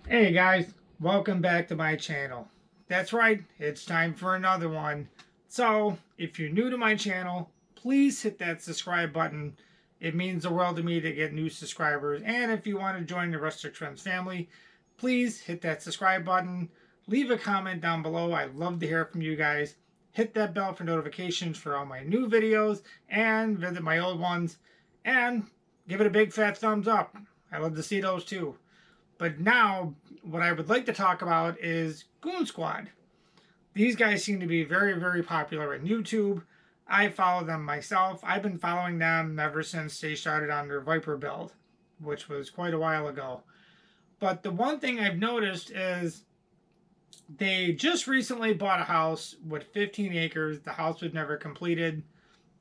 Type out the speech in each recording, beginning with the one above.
Hey guys, welcome back to my channel. That's right, it's time for another one. So, if you're new to my channel, please hit that subscribe button. It means the world to me to get new subscribers. And if you want to join the Rustic Trends family, please hit that subscribe button. Leave a comment down below. I'd love to hear from you guys. Hit that bell for notifications for all my new videos and visit my old ones. And give it a big fat thumbs up. I love to see those too. But now, what I would like to talk about is Goon Squad. These guys seem to be very, very popular on YouTube. I follow them myself. I've been following them ever since they started on their Viper build, which was quite a while ago. But the one thing I've noticed is they just recently bought a house with 15 acres. The house was never completed,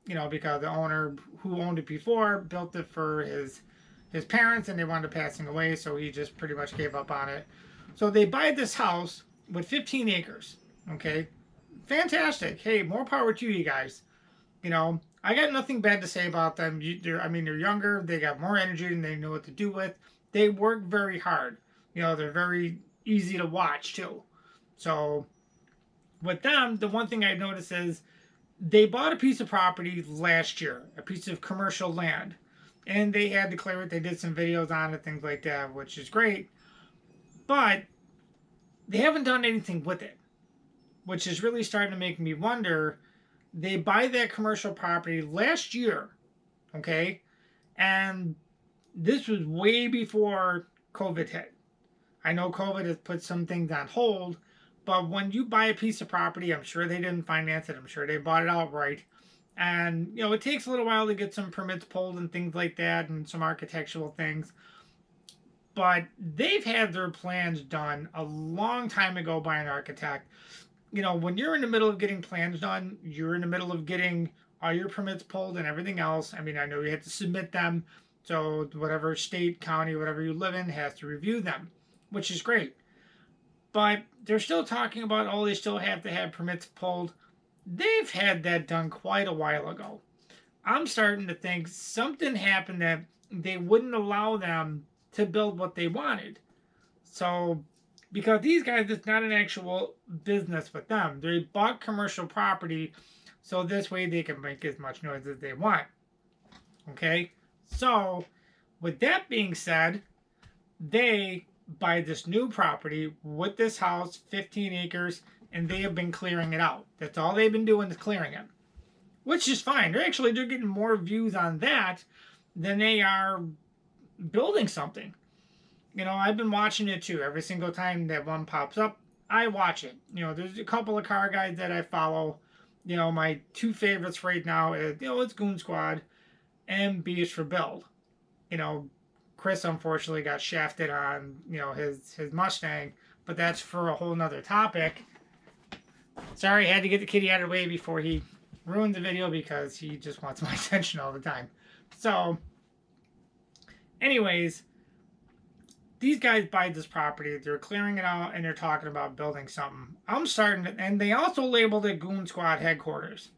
because the owner who owned it before built it for his parents and they wanted passing away, so he just pretty much gave up on it. So they buy this house with 15 acres. Okay, fantastic. Hey, more power to you guys. I got nothing bad to say about them. They're younger. They got more energy and they know what to do with. They work very hard. They're very easy to watch too. So with them, the one thing I noticed is they bought a piece of property last year, a piece of commercial land, and they had to clear it. They did some videos on it, things like that, which is great. But they haven't done anything with it, which is really starting to make me wonder. They buy that commercial property last year, okay? And this was way before COVID hit. I know COVID has put some things on hold, but when you buy a piece of property, I'm sure they didn't finance it. I'm sure they bought it outright. And, it takes a little while to get some permits pulled and things like that and some architectural things. But they've had their plans done a long time ago by an architect. When you're in the middle of getting plans done, you're in the middle of getting all your permits pulled and everything else. I mean, I know you have to submit them. So whatever state, county, whatever you live in has to review them, which is great. But they're still talking about, oh, they still have to have permits pulled. They've had that done quite a while ago. I'm starting to think something happened that they wouldn't allow them to build what they wanted. So, because these guys, it's not an actual business with them. They bought commercial property so this way they can make as much noise as they want. Okay? So, with that being said, they buy this new property with this house, 15 acres, and they have been clearing it out. That's all they've been doing is clearing it, which is fine. They're getting more views on that than they are building something. I've been watching it too. Every single time that one pops up, I watch it. There's a couple of car guys that I follow. My two favorites right now is, it's Goon Squad and B is for Build. Chris unfortunately got shafted on, his Mustang, but that's for a whole nother topic. Sorry, I had to get the kitty out of the way before he ruined the video because he just wants my attention all the time. So, anyways, these guys buy this property, they're clearing it out, and they're talking about building something. I'm starting to, and they also labeled it Goon Squad headquarters.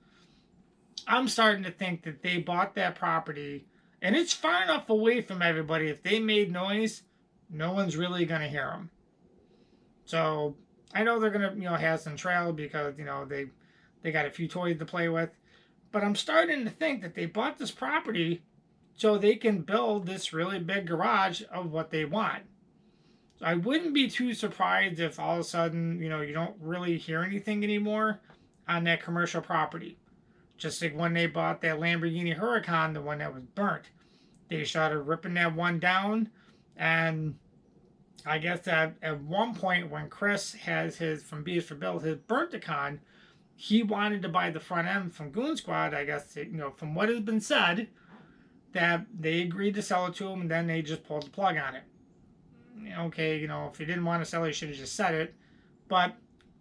I'm starting to think that they bought that property, and it's far enough away from everybody. If they made noise, no one's really going to hear them. So, I know they're going to, have some trail because, they got a few toys to play with. But I'm starting to think that they bought this property so they can build this really big garage of what they want. So I wouldn't be too surprised if all of a sudden, you don't really hear anything anymore on that commercial property. Just like when they bought that Lamborghini Huracan, the one that was burnt. They started ripping that one down, and I guess that at one point when Chris has his, from Bees for Build, his Burnt-A-Con, he wanted to buy the front end from Goon Squad. I guess, from what has been said, that they agreed to sell it to him, and then they just pulled the plug on it. Okay, if you didn't want to sell it, you should have just said it. But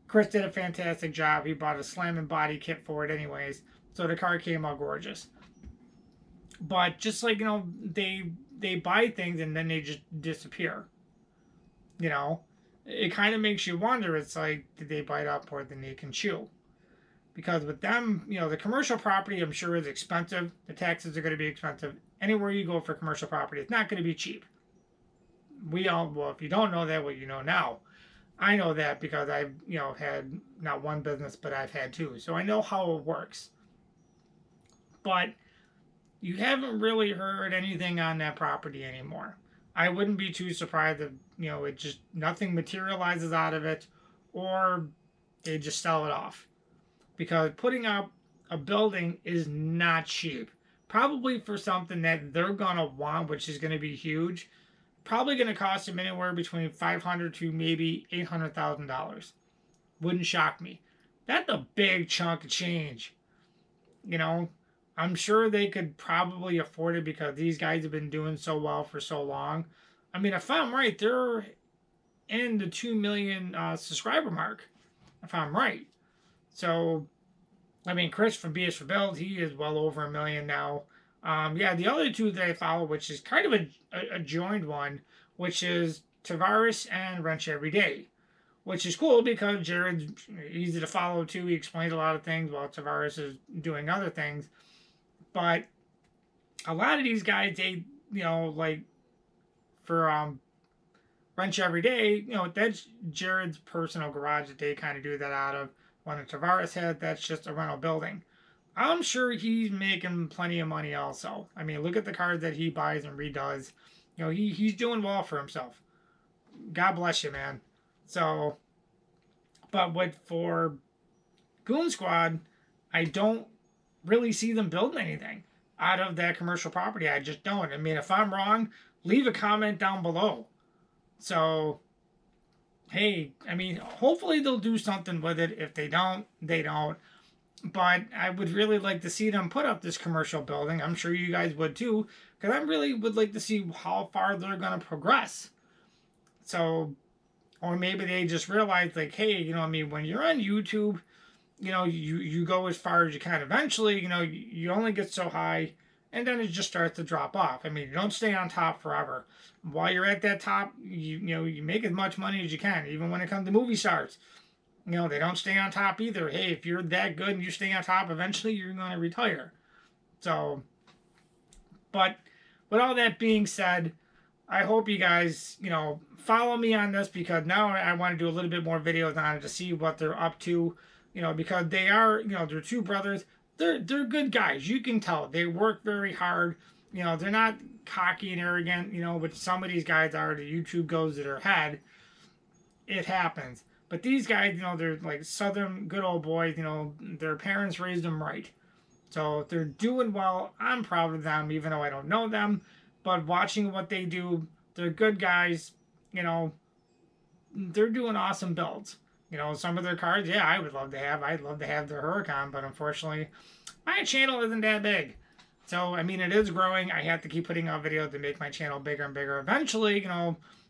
Chris did a fantastic job. He bought a slamming body kit for it anyways, so the car came out gorgeous. But just like, they buy things and then they just disappear. It kind of makes you wonder. It's like, did they bite off more than they can chew? Because with them, the commercial property, I'm sure, is expensive. The taxes are going to be expensive. Anywhere you go for commercial property, it's not going to be cheap. we all, well, if you don't know that, well, you know now. I know that because I've, had not one business, but I've had two. So I know how it works. But you haven't really heard anything on that property anymore. I wouldn't be too surprised if, it just nothing materializes out of it, or they just sell it off. Because putting up a building is not cheap. Probably for something that they're gonna want, which is gonna be huge, probably gonna cost them anywhere between $500 to maybe $800,000. Wouldn't shock me. That's a big chunk of change. You know, I'm sure they could probably afford it because these guys have been doing so well for so long. I mean, if I'm right, they're in the 2 million subscriber mark. If I'm right. So, I mean, Chris from BS for Build, he is well over 1 million now. Yeah, the other two that I follow, which is kind of a joined one, which is Tavares and Wrench Every Day, which is cool because Jared's easy to follow too. He explains a lot of things while Tavares is doing other things. But a lot of these guys, they, like for Wrench Every Day, that's Jared's personal garage that they kind of do that out of. One that Tavares had, that's just a rental building. I'm sure he's making plenty of money also. I mean, look at the cars that he buys and redoes. He's doing well for himself. God bless you, man. So, but for Goon Squad, I don't really see them building anything out of that commercial property. I just don't. I mean, if I'm wrong, leave a comment down below. So, hey, I mean, hopefully they'll do something with it. If they don't, they don't. But I would really like to see them put up this commercial building. I'm sure you guys would too, because I really would like to see how far they're going to progress. So, or maybe they just realize, like, hey, I mean, when you're on YouTube, you go as far as you can. Eventually, you only get so high, and then it just starts to drop off. I mean, you don't stay on top forever. While you're at that top, you make as much money as you can, even when it comes to movie stars. They don't stay on top either. Hey, if you're that good and you stay on top, eventually you're going to retire. So, but with all that being said, I hope you guys, follow me on this, because now I want to do a little bit more videos on it to see what they're up to, because they are, they're two brothers. They're good guys. You can tell. They work very hard. They're not cocky and arrogant, which some of these guys are. The YouTube goes to their head. It happens. But these guys, they're like Southern good old boys. Their parents raised them right. So they're doing well. I'm proud of them, even though I don't know them. But watching what they do, they're good guys. They're doing awesome builds. Some of their cars, yeah, I would love to have. I'd love to have their Huracan, but unfortunately, my channel isn't that big. So, I mean, it is growing. I have to keep putting out videos to make my channel bigger and bigger. Eventually,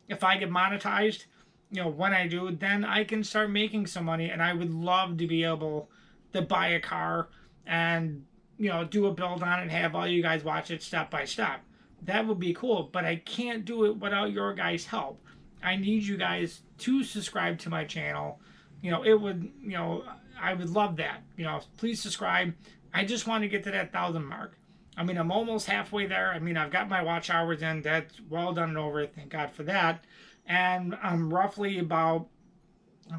if I get monetized, when I do, then I can start making some money, and I would love to be able to buy a car and, do a build on it and have all you guys watch it step by step. That would be cool, but I can't do it without your guys' help. I need you guys to subscribe to my channel. It would, I would love that. Please subscribe. I just want to get to that 1,000 mark. I mean, I'm almost halfway there. I mean, I've got my watch hours in. That's well done and over. Thank God for that. And I'm roughly about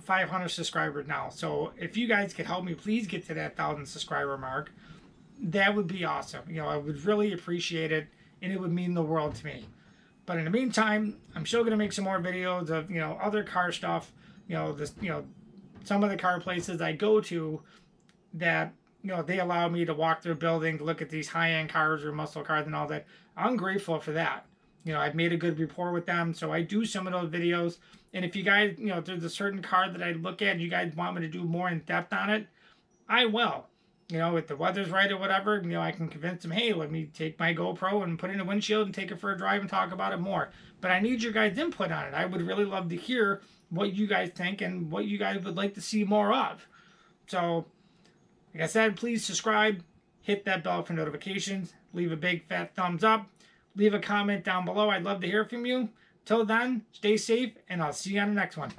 500 subscribers now. So if you guys could help me, please get to that 1,000 subscriber mark. That would be awesome. I would really appreciate it, and it would mean the world to me. But in the meantime, I'm still going to make some more videos of, other car stuff. Some of the car places I go to that, they allow me to walk through buildings, look at these high-end cars or muscle cars and all that. I'm grateful for that. I've made a good rapport with them, so I do some of those videos. And if you guys, if there's a certain car that I look at and you guys want me to do more in depth on it, I will. If the weather's right or whatever, I can convince them, hey, let me take my GoPro and put it in a windshield and take it for a drive and talk about it more. But I need your guys' input on it. I would really love to hear what you guys think and what you guys would like to see more of. So, like I said, please subscribe, hit that bell for notifications, leave a big fat thumbs up, leave a comment down below. I'd love to hear from you. Till then, stay safe, and I'll see you on the next one.